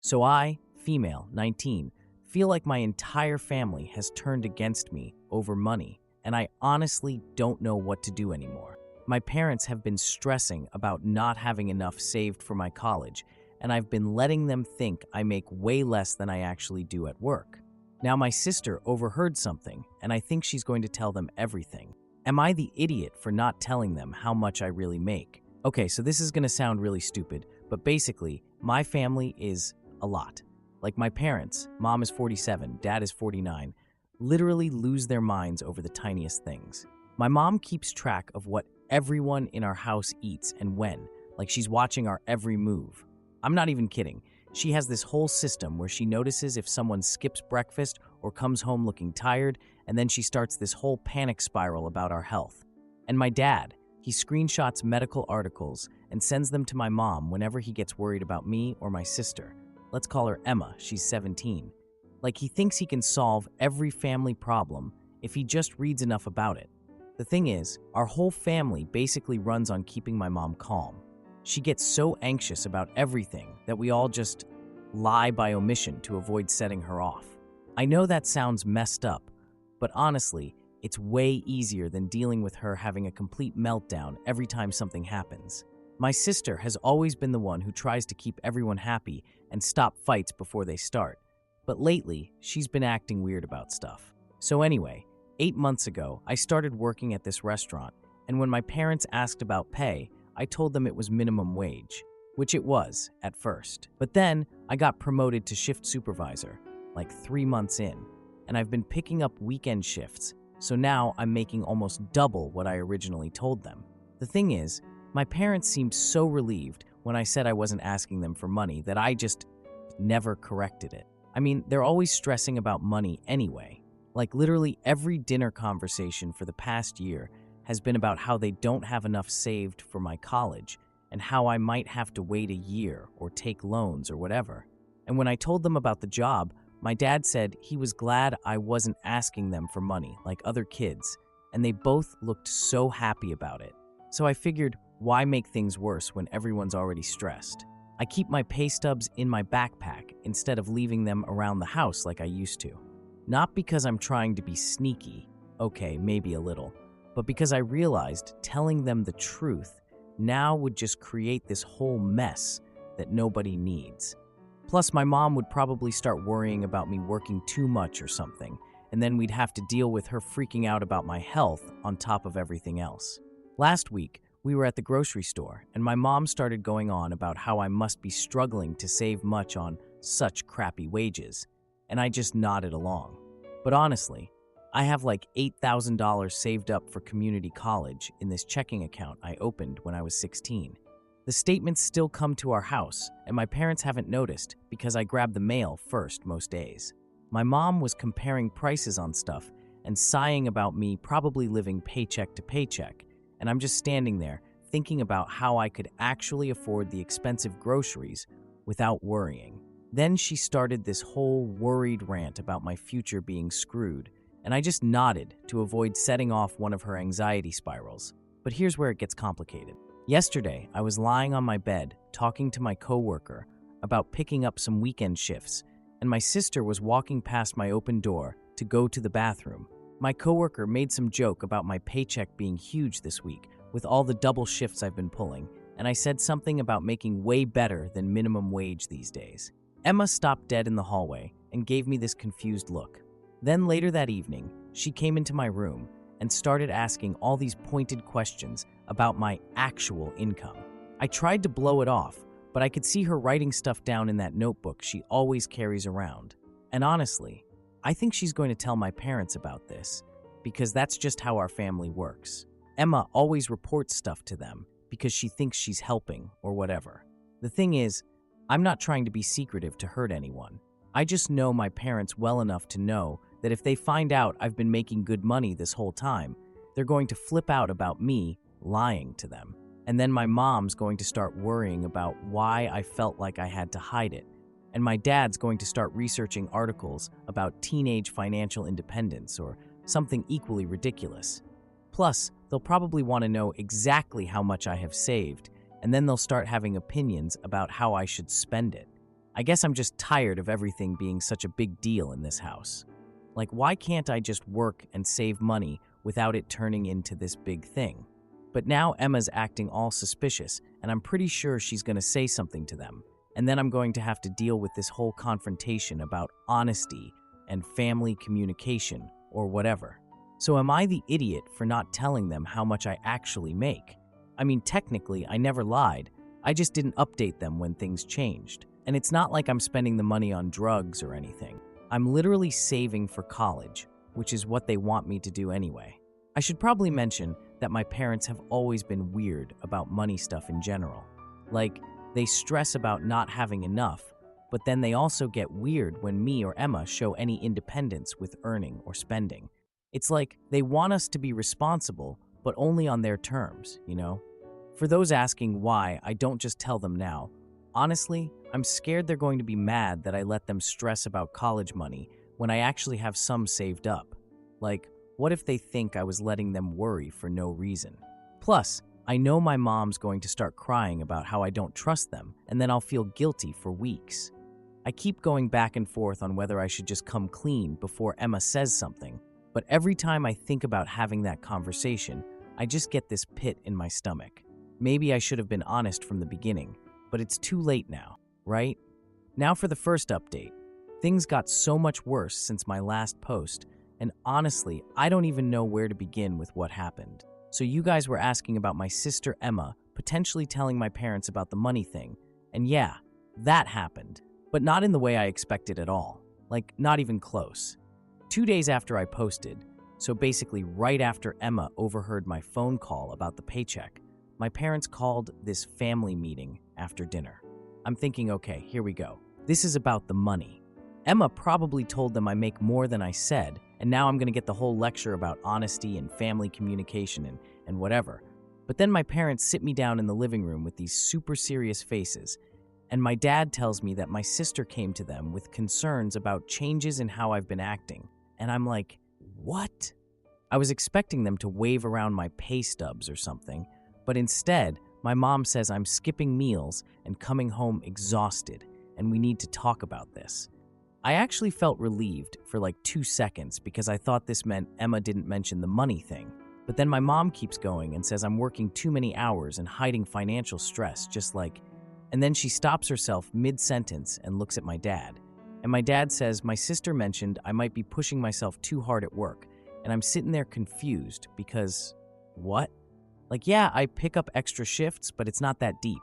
So I, female, 19, feel like my entire family has turned against me over money, and I honestly don't know what to do anymore. My parents have been stressing about not having enough saved for my college, and I've been letting them think I make way less than I actually do at work. Now my sister overheard something, and I think she's going to tell them everything. Am I the idiot for not telling them how much I really make? Okay, so this is going to sound really stupid, but basically, my family is a lot. Like my parents, mom is 47, dad is 49, literally lose their minds over the tiniest things. My mom keeps track of what everyone in our house eats and when, like she's watching our every move. I'm not even kidding. She has this whole system where she notices if someone skips breakfast or comes home looking tired, and then she starts this whole panic spiral about our health. And my dad, he screenshots medical articles and sends them to my mom whenever he gets worried about me or my sister. Let's call her Emma, she's 17. Like he thinks he can solve every family problem if he just reads enough about it. The thing is, our whole family basically runs on keeping my mom calm. She gets so anxious about everything that we all just lie by omission to avoid setting her off. I know that sounds messed up, but honestly, it's way easier than dealing with her having a complete meltdown every time something happens. My sister has always been the one who tries to keep everyone happy and stop fights before they start, but lately, she's been acting weird about stuff. So anyway, 8 months ago, I started working at this restaurant, and when my parents asked about pay, I told them it was minimum wage, which it was at first. But then I got promoted to shift supervisor, like 3 months in, and I've been picking up weekend shifts, so now I'm making almost double what I originally told them. The thing is, my parents seemed so relieved when I said I wasn't asking them for money that I just never corrected it. I mean, they're always stressing about money anyway. Like literally every dinner conversation for the past year has been about how they don't have enough saved for my college and how I might have to wait a year or take loans or whatever. And when I told them about the job, my dad said he was glad I wasn't asking them for money like other kids, and they both looked so happy about it. So I figured, why make things worse when everyone's already stressed? I keep my pay stubs in my backpack instead of leaving them around the house like I used to. Not because I'm trying to be sneaky, okay, maybe a little, but because I realized telling them the truth now would just create this whole mess that nobody needs. Plus, my mom would probably start worrying about me working too much or something, and then we'd have to deal with her freaking out about my health on top of everything else. Last week, we were at the grocery store, and my mom started going on about how I must be struggling to save much on such crappy wages, and I just nodded along. But honestly, I have like $8,000 saved up for community college in this checking account I opened when I was 16. The statements still come to our house, and my parents haven't noticed because I grab the mail first most days. My mom was comparing prices on stuff and sighing about me probably living paycheck to paycheck, and I'm just standing there thinking about how I could actually afford the expensive groceries without worrying. Then she started this whole worried rant about my future being screwed, and I just nodded to avoid setting off one of her anxiety spirals. But here's where it gets complicated. Yesterday, I was lying on my bed talking to my coworker about picking up some weekend shifts, and my sister was walking past my open door to go to the bathroom. My coworker made some joke about my paycheck being huge this week with all the double shifts I've been pulling, and I said something about making way better than minimum wage these days. Emma stopped dead in the hallway and gave me this confused look. Then later that evening, she came into my room and started asking all these pointed questions about my actual income. I tried to blow it off, but I could see her writing stuff down in that notebook she always carries around. And honestly, I think she's going to tell my parents about this, because that's just how our family works. Emma always reports stuff to them because she thinks she's helping or whatever. The thing is, I'm not trying to be secretive to hurt anyone. I just know my parents well enough to know that if they find out I've been making good money this whole time, they're going to flip out about me lying to them. And then my mom's going to start worrying about why I felt like I had to hide it. And my dad's going to start researching articles about teenage financial independence or something equally ridiculous. Plus, they'll probably want to know exactly how much I have saved, and then they'll start having opinions about how I should spend it. I guess I'm just tired of everything being such a big deal in this house. Like, why can't I just work and save money without it turning into this big thing? But now Emma's acting all suspicious, and I'm pretty sure she's going to say something to them. And then I'm going to have to deal with this whole confrontation about honesty and family communication or whatever. So am I the idiot for not telling them how much I actually make? I mean, technically, I never lied. I just didn't update them when things changed. And it's not like I'm spending the money on drugs or anything. I'm literally saving for college, which is what they want me to do anyway. I should probably mention that my parents have always been weird about money stuff in general. Like, they stress about not having enough, but then they also get weird when me or Emma show any independence with earning or spending. It's like they want us to be responsible, but only on their terms, you know? For those asking why I don't just tell them now, honestly, I'm scared they're going to be mad that I let them stress about college money when I actually have some saved up. Like, what if they think I was letting them worry for no reason? Plus, I know my mom's going to start crying about how I don't trust them, and then I'll feel guilty for weeks. I keep going back and forth on whether I should just come clean before Emma says something, but every time I think about having that conversation, I just get this pit in my stomach. Maybe I should have been honest from the beginning, but it's too late now, right? Now for the first update. Things got so much worse since my last post, and honestly, I don't even know where to begin with what happened. So you guys were asking about my sister Emma potentially telling my parents about the money thing, and yeah, that happened, but not in the way I expected at all. Like, not even close. 2 days after I posted, so basically right after Emma overheard my phone call about the paycheck, my parents called this family meeting after dinner. I'm thinking, okay, here we go. This is about the money. Emma probably told them I make more than I said, and now I'm going to get the whole lecture about honesty and family communication and whatever. But then my parents sit me down in the living room with these super serious faces, and my dad tells me that my sister came to them with concerns about changes in how I've been acting. And I'm like, what? I was expecting them to wave around my pay stubs or something, but instead, my mom says I'm skipping meals and coming home exhausted, and we need to talk about this. I actually felt relieved for like 2 seconds because I thought this meant Emma didn't mention the money thing. But then my mom keeps going and says I'm working too many hours and hiding financial stress, just like... And then she stops herself mid-sentence and looks at my dad. And my dad says my sister mentioned I might be pushing myself too hard at work, and I'm sitting there confused because... What? Like, yeah, I pick up extra shifts, but it's not that deep.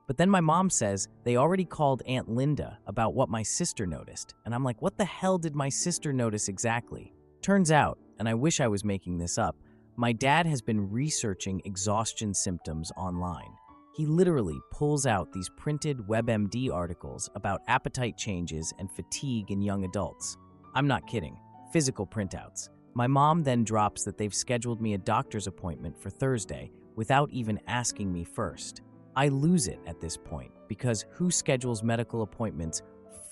But then my mom says they already called Aunt Linda about what my sister noticed. And I'm like, what the hell did my sister notice exactly? Turns out, and I wish I was making this up, my dad has been researching exhaustion symptoms online. He literally pulls out these printed WebMD articles about appetite changes and fatigue in young adults. I'm not kidding. Physical printouts. My mom then drops that they've scheduled me a doctor's appointment for Thursday without even asking me first. I lose it at this point because who schedules medical appointments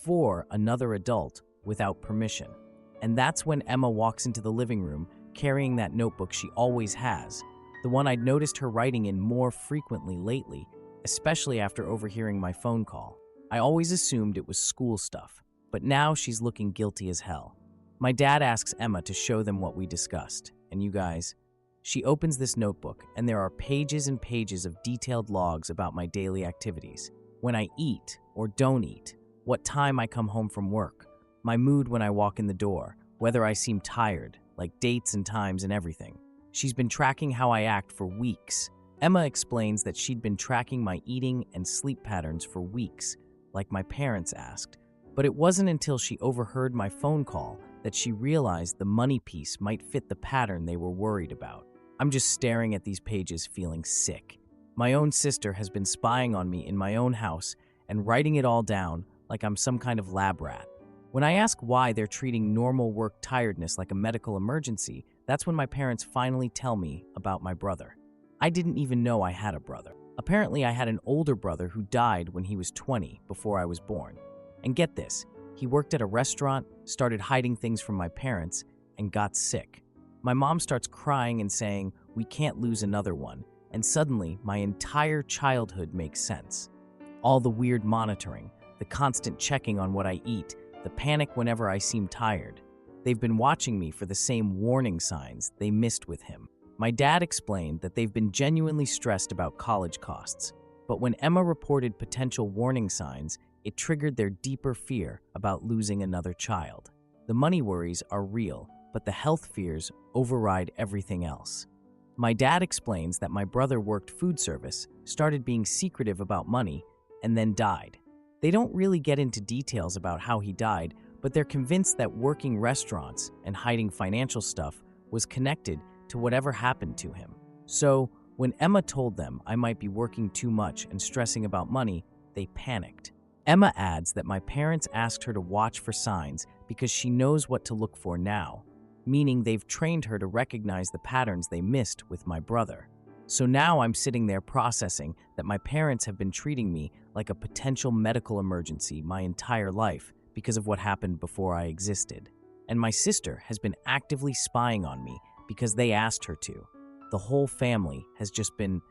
for another adult without permission? And that's when Emma walks into the living room carrying that notebook she always has, the one I'd noticed her writing in more frequently lately, especially after overhearing my phone call. I always assumed it was school stuff, but now she's looking guilty as hell. My dad asks Emma to show them what we discussed, and you guys... She opens this notebook, and there are pages and pages of detailed logs about my daily activities. When I eat or don't eat, what time I come home from work, my mood when I walk in the door, whether I seem tired, like dates and times and everything. She's been tracking how I act for weeks. Emma explains that she'd been tracking my eating and sleep patterns for weeks, like my parents asked. But it wasn't until she overheard my phone call that she realized the money piece might fit the pattern they were worried about. I'm just staring at these pages feeling sick. My own sister has been spying on me in my own house and writing it all down like I'm some kind of lab rat. When I ask why they're treating normal work tiredness like a medical emergency, that's when my parents finally tell me about my brother. I didn't even know I had a brother. Apparently, I had an older brother who died when he was 20 before I was born. And get this, he worked at a restaurant, started hiding things from my parents, and got sick. My mom starts crying and saying, we can't lose another one, and suddenly my entire childhood makes sense. All the weird monitoring, the constant checking on what I eat, the panic whenever I seem tired. They've been watching me for the same warning signs they missed with him. My dad explained that they've been genuinely stressed about college costs, but when Emma reported potential warning signs, it triggered their deeper fear about losing another child. The money worries are real, but the health fears override everything else. My dad explains that my brother worked food service, started being secretive about money, and then died. They don't really get into details about how he died, but they're convinced that working restaurants and hiding financial stuff was connected to whatever happened to him. So, when Emma told them I might be working too much and stressing about money, they panicked. Emma adds that my parents asked her to watch for signs because she knows what to look for now, meaning they've trained her to recognize the patterns they missed with my brother. So now I'm sitting there processing that my parents have been treating me like a potential medical emergency my entire life because of what happened before I existed. And my sister has been actively spying on me because they asked her to. The whole family has just been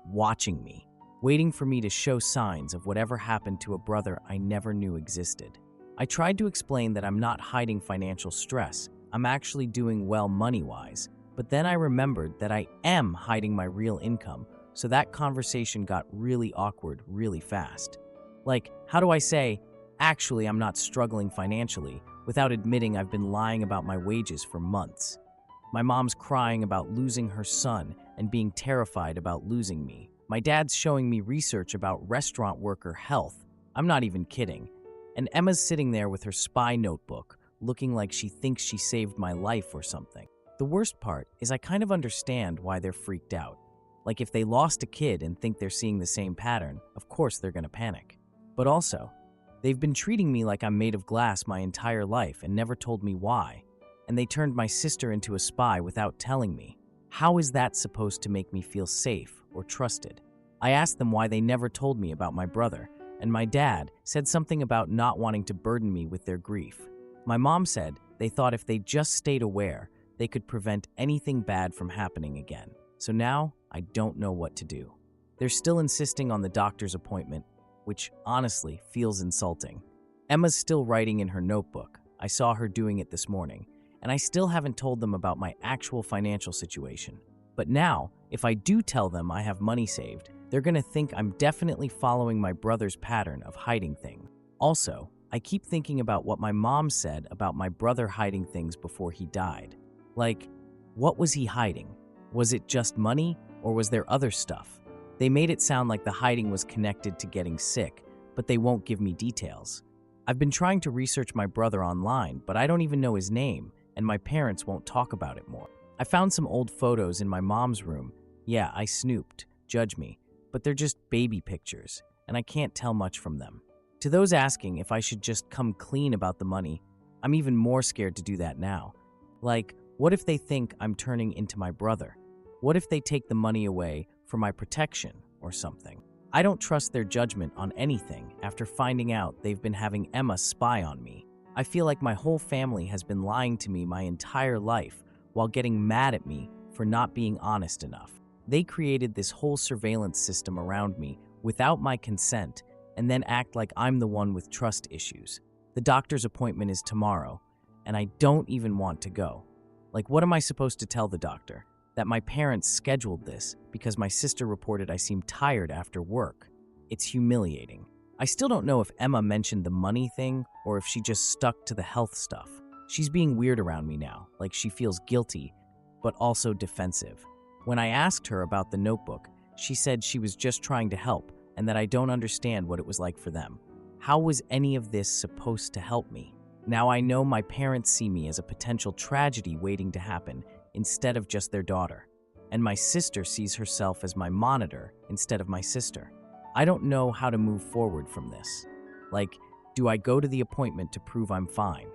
watching me, waiting for me to show signs of whatever happened to a brother I never knew existed. I tried to explain that I'm not hiding financial stress. I'm actually doing well money-wise. But then I remembered that I am hiding my real income, so that conversation got really awkward really fast. Like, how do I say, actually I'm not struggling financially, without admitting I've been lying about my wages for months? My mom's crying about losing her son and being terrified about losing me. My dad's showing me research about restaurant worker health. I'm not even kidding. And Emma's sitting there with her spy notebook, looking like she thinks she saved my life or something. The worst part is I kind of understand why they're freaked out. Like if they lost a kid and think they're seeing the same pattern, of course they're gonna panic. But also, they've been treating me like I'm made of glass my entire life and never told me why. And they turned my sister into a spy without telling me. How is that supposed to make me feel safe or trusted? I asked them why they never told me about my brother, and my dad said something about not wanting to burden me with their grief. My mom said they thought if they just stayed aware, they could prevent anything bad from happening again. So now, I don't know what to do. They're still insisting on the doctor's appointment, which honestly feels insulting. Emma's still writing in her notebook. I saw her doing it this morning, and I still haven't told them about my actual financial situation. But now, if I do tell them I have money saved, they're gonna think I'm definitely following my brother's pattern of hiding things. Also, I keep thinking about what my mom said about my brother hiding things before he died. Like, what was he hiding? Was it just money, or was there other stuff? They made it sound like the hiding was connected to getting sick, but they won't give me details. I've been trying to research my brother online, but I don't even know his name, and my parents won't talk about it more. I found some old photos in my mom's room. Yeah, I snooped, judge me, but they're just baby pictures, and I can't tell much from them. To those asking if I should just come clean about the money, I'm even more scared to do that now. Like, what if they think I'm turning into my brother? What if they take the money away for my protection or something? I don't trust their judgment on anything after finding out they've been having Emma spy on me. I feel like my whole family has been lying to me my entire life while getting mad at me for not being honest enough. They created this whole surveillance system around me without my consent and then act like I'm the one with trust issues. The doctor's appointment is tomorrow, and I don't even want to go. Like, what am I supposed to tell the doctor? That my parents scheduled this because my sister reported I seemed tired after work. It's humiliating. I still don't know if Emma mentioned the money thing or if she just stuck to the health stuff. She's being weird around me now, like she feels guilty, but also defensive. When I asked her about the notebook, she said she was just trying to help and that I don't understand what it was like for them. How was any of this supposed to help me? Now I know my parents see me as a potential tragedy waiting to happen instead of just their daughter. And my sister sees herself as my monitor instead of my sister. I don't know how to move forward from this. Like, do I go to the appointment to prove I'm fine?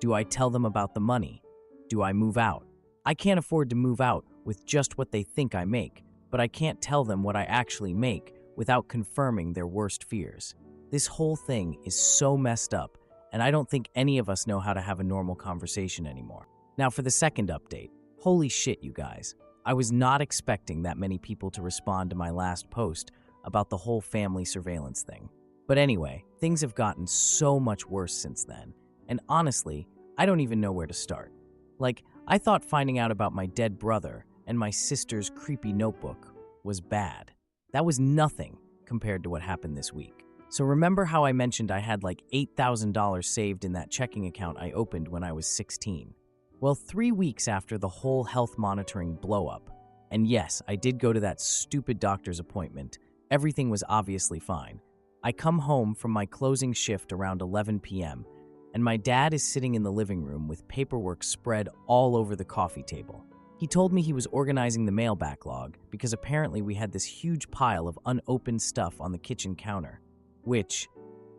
Do I tell them about the money? Do I move out? I can't afford to move out with just what they think I make, but I can't tell them what I actually make without confirming their worst fears. This whole thing is so messed up, and I don't think any of us know how to have a normal conversation anymore. Now for the second update. Holy shit, you guys. I was not expecting that many people to respond to my last post about the whole family surveillance thing. But anyway, things have gotten so much worse since then. And honestly, I don't even know where to start. Like, I thought finding out about my dead brother and my sister's creepy notebook was bad. That was nothing compared to what happened this week. So remember how I mentioned I had like $8,000 saved in that checking account I opened when I was 16? Well, 3 weeks after the whole health monitoring blow-up, and yes, I did go to that stupid doctor's appointment, everything was obviously fine. I come home from my closing shift around 11 p.m., and my dad is sitting in the living room with paperwork spread all over the coffee table. He told me he was organizing the mail backlog because apparently we had this huge pile of unopened stuff on the kitchen counter. Which,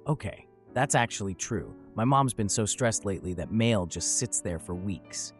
okay, that's actually true. My mom's been so stressed lately that mail just sits there for weeks.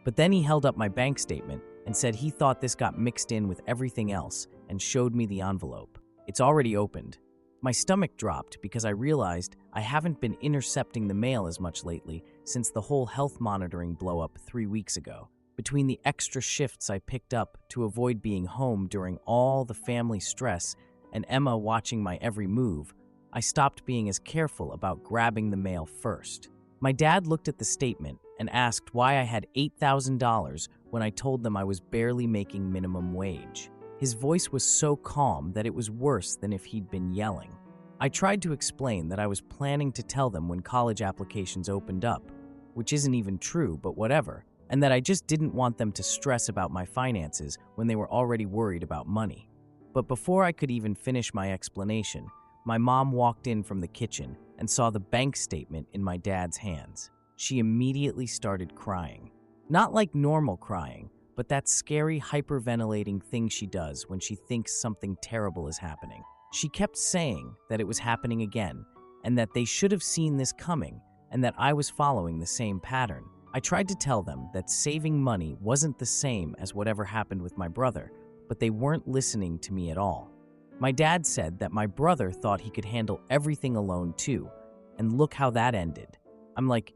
But then he held up my bank statement and said he thought this got mixed in with everything else and showed me the envelope. It's already opened. My stomach dropped because I realized I haven't been intercepting the mail as much lately since the whole health monitoring blow-up 3 weeks ago. Between the extra shifts I picked up to avoid being home during all the family stress and Emma watching my every move, I stopped being as careful about grabbing the mail first. My dad looked at the statement and asked why I had $8,000 when I told them I was barely making minimum wage. His voice was so calm that it was worse than if he'd been yelling. I tried to explain that I was planning to tell them when college applications opened up, which isn't even true, but whatever, and that I just didn't want them to stress about my finances when they were already worried about money. But before I could even finish my explanation, my mom walked in from the kitchen and saw the bank statement in my dad's hands. She immediately started crying. Not like normal crying, but that scary hyperventilating thing she does when she thinks something terrible is happening. She kept saying that it was happening again, and that they should have seen this coming, and that I was following the same pattern. I tried to tell them that saving money wasn't the same as whatever happened with my brother, but they weren't listening to me at all. My dad said that my brother thought he could handle everything alone too, and look how that ended. I'm like,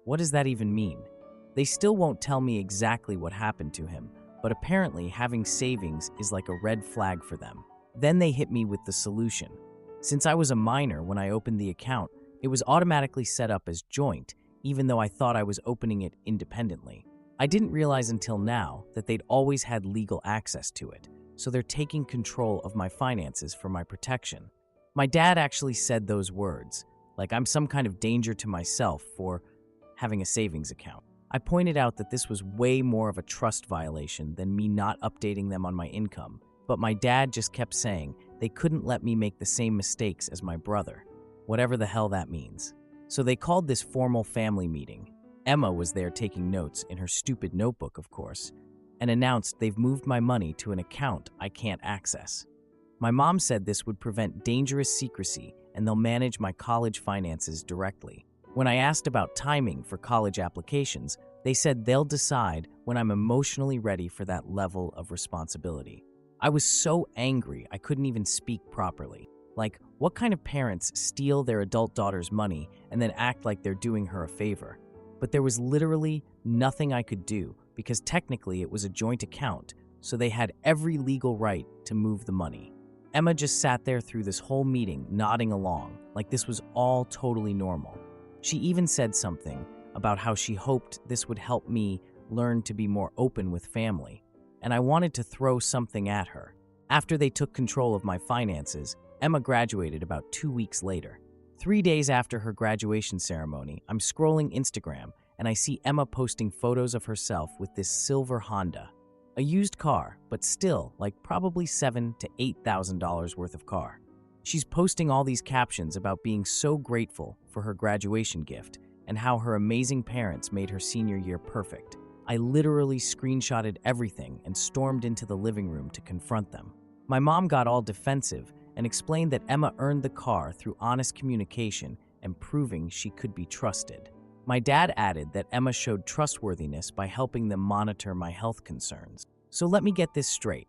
what does that even mean? They still won't tell me exactly what happened to him, but apparently having savings is like a red flag for them. Then they hit me with the solution. Since I was a minor when I opened the account, it was automatically set up as joint, even though I thought I was opening it independently. I didn't realize until now that they'd always had legal access to it, so they're taking control of my finances for my protection. My dad actually said those words, like I'm some kind of danger to myself for having a savings account. I pointed out that this was way more of a trust violation than me not updating them on my income, but my dad just kept saying they couldn't let me make the same mistakes as my brother, whatever the hell that means. So they called this formal family meeting. Emma was there taking notes in her stupid notebook, of course, and announced they've moved my money to an account I can't access. My mom said this would prevent dangerous secrecy and they'll manage my college finances directly. When I asked about timing for college applications, they said they'll decide when I'm emotionally ready for that level of responsibility. I was so angry I couldn't even speak properly. Like, what kind of parents steal their adult daughter's money and then act like they're doing her a favor? But there was literally nothing I could do because technically it was a joint account, so they had every legal right to move the money. Emma just sat there through this whole meeting nodding along, like this was all totally normal. She even said something about how she hoped this would help me learn to be more open with family, and I wanted to throw something at her. After they took control of my finances, Emma graduated about 2 weeks later. 3 days after her graduation ceremony, I'm scrolling Instagram and I see Emma posting photos of herself with this silver Honda. A used car, but still like probably $7,000 to $8,000 worth of car. She's posting all these captions about being so grateful for her graduation gift and how her amazing parents made her senior year perfect. I literally screenshotted everything and stormed into the living room to confront them. My mom got all defensive and explained that Emma earned the car through honest communication and proving she could be trusted. My dad added that Emma showed trustworthiness by helping them monitor my health concerns. So let me get this straight.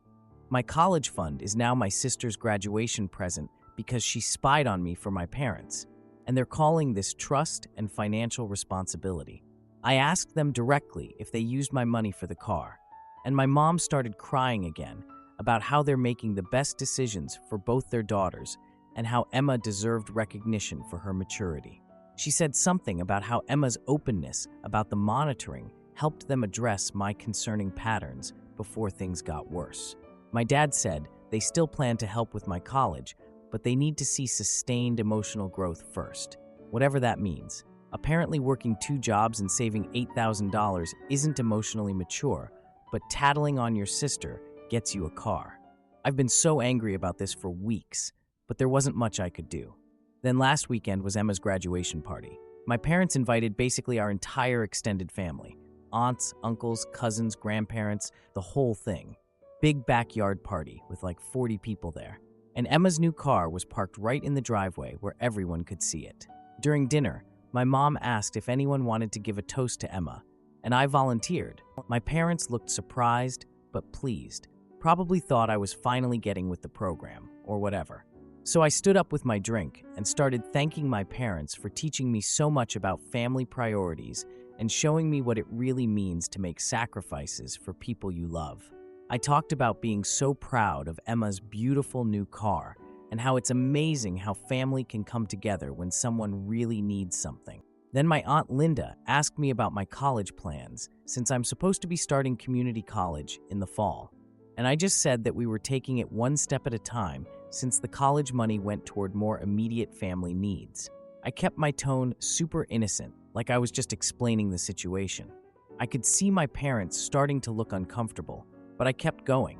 My college fund is now my sister's graduation present because she spied on me for my parents, and they're calling this trust and financial responsibility. I asked them directly if they used my money for the car, and my mom started crying again about how they're making the best decisions for both their daughters and how Emma deserved recognition for her maturity. She said something about how Emma's openness about the monitoring helped them address my concerning patterns before things got worse. My dad said they still plan to help with my college, but they need to see sustained emotional growth first, whatever that means. Apparently, working 2 jobs and saving $8,000 isn't emotionally mature, but tattling on your sister gets you a car. I've been so angry about this for weeks, but there wasn't much I could do. Then last weekend was Emma's graduation party. My parents invited basically our entire extended family. Aunts, uncles, cousins, grandparents, the whole thing. Big backyard party with like 40 people there. And Emma's new car was parked right in the driveway where everyone could see it. During dinner, my mom asked if anyone wanted to give a toast to Emma, and I volunteered. My parents looked surprised but pleased, probably thought I was finally getting with the program, or whatever. So I stood up with my drink and started thanking my parents for teaching me so much about family priorities and showing me what it really means to make sacrifices for people you love. I talked about being so proud of Emma's beautiful new car and how it's amazing how family can come together when someone really needs something. Then my Aunt Linda asked me about my college plans since I'm supposed to be starting community college in the fall. And I just said that we were taking it one step at a time since the college money went toward more immediate family needs. I kept my tone super innocent, like I was just explaining the situation. I could see my parents starting to look uncomfortable, but I kept going.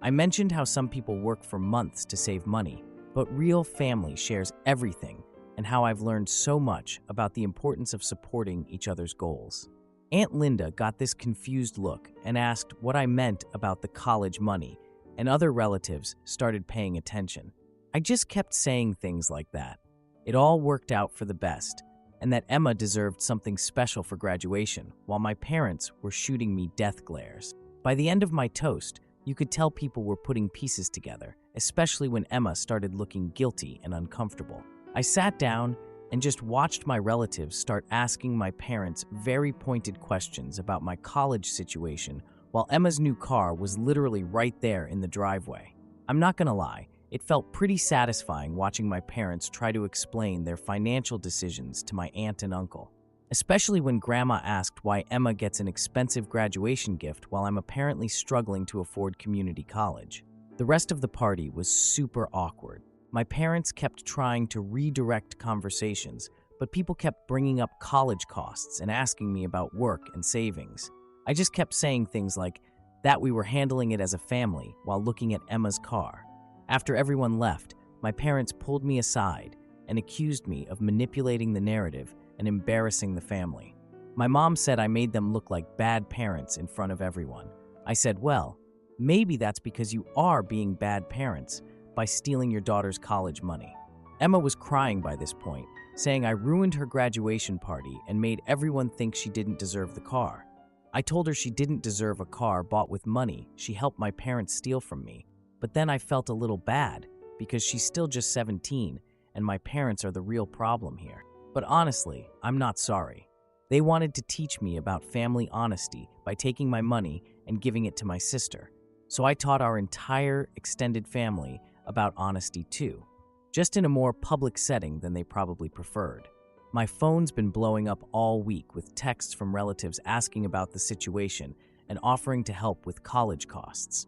I mentioned how some people work for months to save money, but real family shares everything, and how I've learned so much about the importance of supporting each other's goals. Aunt Linda got this confused look and asked what I meant about the college money, and other relatives started paying attention. I just kept saying things like that. It all worked out for the best, and that Emma deserved something special for graduation, while my parents were shooting me death glares. By the end of my toast, you could tell people were putting pieces together, especially when Emma started looking guilty and uncomfortable. I sat down and just watched my relatives start asking my parents very pointed questions about my college situation while Emma's new car was literally right there in the driveway. I'm not gonna lie, it felt pretty satisfying watching my parents try to explain their financial decisions to my aunt and uncle, especially when Grandma asked why Emma gets an expensive graduation gift while I'm apparently struggling to afford community college. The rest of the party was super awkward. My parents kept trying to redirect conversations, but people kept bringing up college costs and asking me about work and savings. I just kept saying things like that we were handling it as a family while looking at Emma's car. After everyone left, my parents pulled me aside and accused me of manipulating the narrative and embarrassing the family. My mom said I made them look like bad parents in front of everyone. I said, well, maybe that's because you are being bad parents by stealing your daughter's college money. Emma was crying by this point, saying I ruined her graduation party and made everyone think she didn't deserve the car. I told her she didn't deserve a car bought with money she helped my parents steal from me, but then I felt a little bad because she's still just 17 and my parents are the real problem here. But honestly, I'm not sorry. They wanted to teach me about family honesty by taking my money and giving it to my sister. So I taught our entire extended family about honesty too, just in a more public setting than they probably preferred. My phone's been blowing up all week with texts from relatives asking about the situation and offering to help with college costs.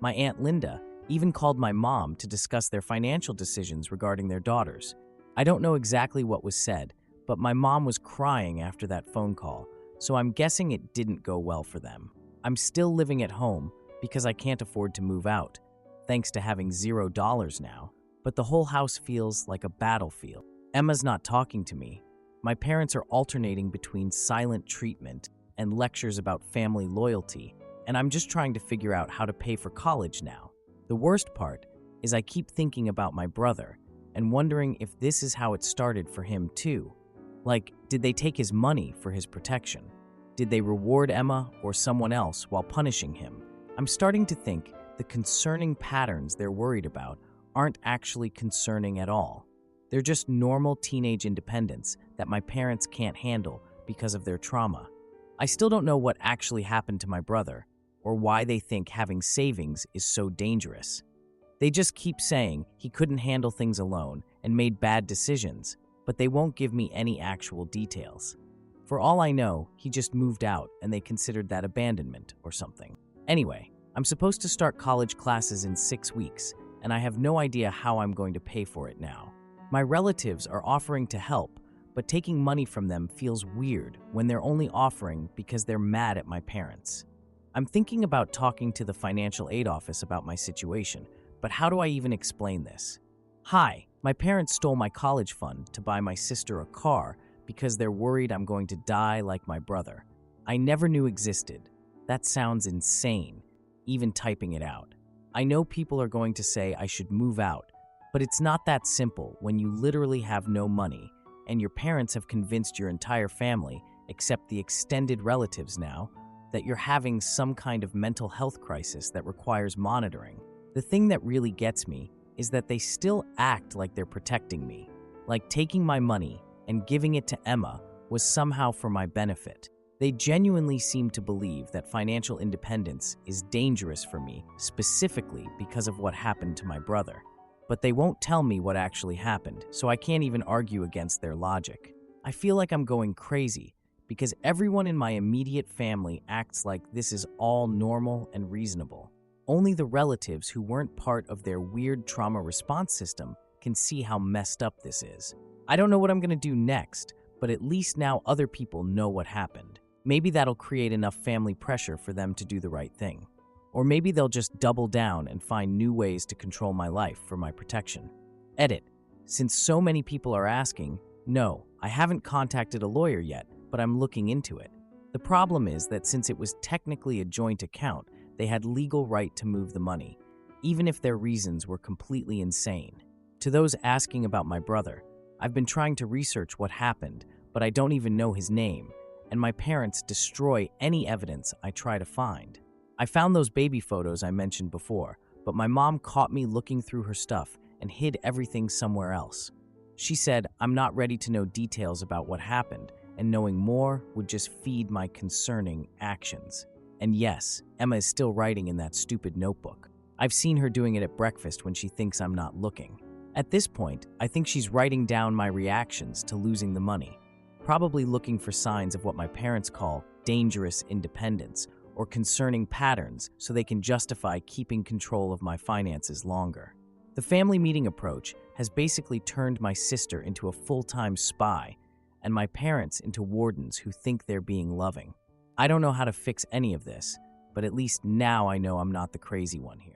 My Aunt Linda even called my mom to discuss their financial decisions regarding their daughters. I don't know exactly what was said, but my mom was crying after that phone call, so I'm guessing it didn't go well for them. I'm still living at home because I can't afford to move out, thanks to having $0 now, but the whole house feels like a battlefield. Emma's not talking to me. My parents are alternating between silent treatment and lectures about family loyalty, and I'm just trying to figure out how to pay for college now. The worst part is I keep thinking about my brother and wondering if this is how it started for him too. Like, did they take his money for his protection? Did they reward Emma or someone else while punishing him? I'm starting to think the concerning patterns they're worried about aren't actually concerning at all. They're just normal teenage independence that my parents can't handle because of their trauma. I still don't know what actually happened to my brother or why they think having savings is so dangerous. They just keep saying he couldn't handle things alone and made bad decisions, but they won't give me any actual details. For all I know, he just moved out and they considered that abandonment or something. Anyway, I'm supposed to start college classes in 6 weeks, and I have no idea how I'm going to pay for it now. My relatives are offering to help, but taking money from them feels weird when they're only offering because they're mad at my parents. I'm thinking about talking to the financial aid office about my situation, but how do I even explain this? Hi, my parents stole my college fund to buy my sister a car because they're worried I'm going to die like my brother. I never knew existed. That sounds insane, even typing it out. I know people are going to say I should move out, but it's not that simple when you literally have no money and your parents have convinced your entire family, except the extended relatives now, that you're having some kind of mental health crisis that requires monitoring. The thing that really gets me is that they still act like they're protecting me, like taking my money and giving it to Emma was somehow for my benefit. They genuinely seem to believe that financial independence is dangerous for me, specifically because of what happened to my brother. But they won't tell me what actually happened, so I can't even argue against their logic. I feel like I'm going crazy because everyone in my immediate family acts like this is all normal and reasonable. Only the relatives who weren't part of their weird trauma response system can see how messed up this is. I don't know what I'm going to do next, but at least now other people know what happened. Maybe that'll create enough family pressure for them to do the right thing. Or maybe they'll just double down and find new ways to control my life for my protection. Edit. Since so many people are asking, no, I haven't contacted a lawyer yet, but I'm looking into it. The problem is that since it was technically a joint account, they had legal right to move the money, even if their reasons were completely insane. To those asking about my brother, I've been trying to research what happened, but I don't even know his name, and my parents destroy any evidence I try to find. I found those baby photos I mentioned before, but my mom caught me looking through her stuff and hid everything somewhere else. She said I'm not ready to know details about what happened, and knowing more would just feed my concerning actions. And yes, Emma is still writing in that stupid notebook. I've seen her doing it at breakfast when she thinks I'm not looking. At this point, I think she's writing down my reactions to losing the money, probably looking for signs of what my parents call dangerous independence or concerning patterns so they can justify keeping control of my finances longer. The family meeting approach has basically turned my sister into a full-time spy and my parents into wardens who think they're being loving. I don't know how to fix any of this, but at least now I know I'm not the crazy one here.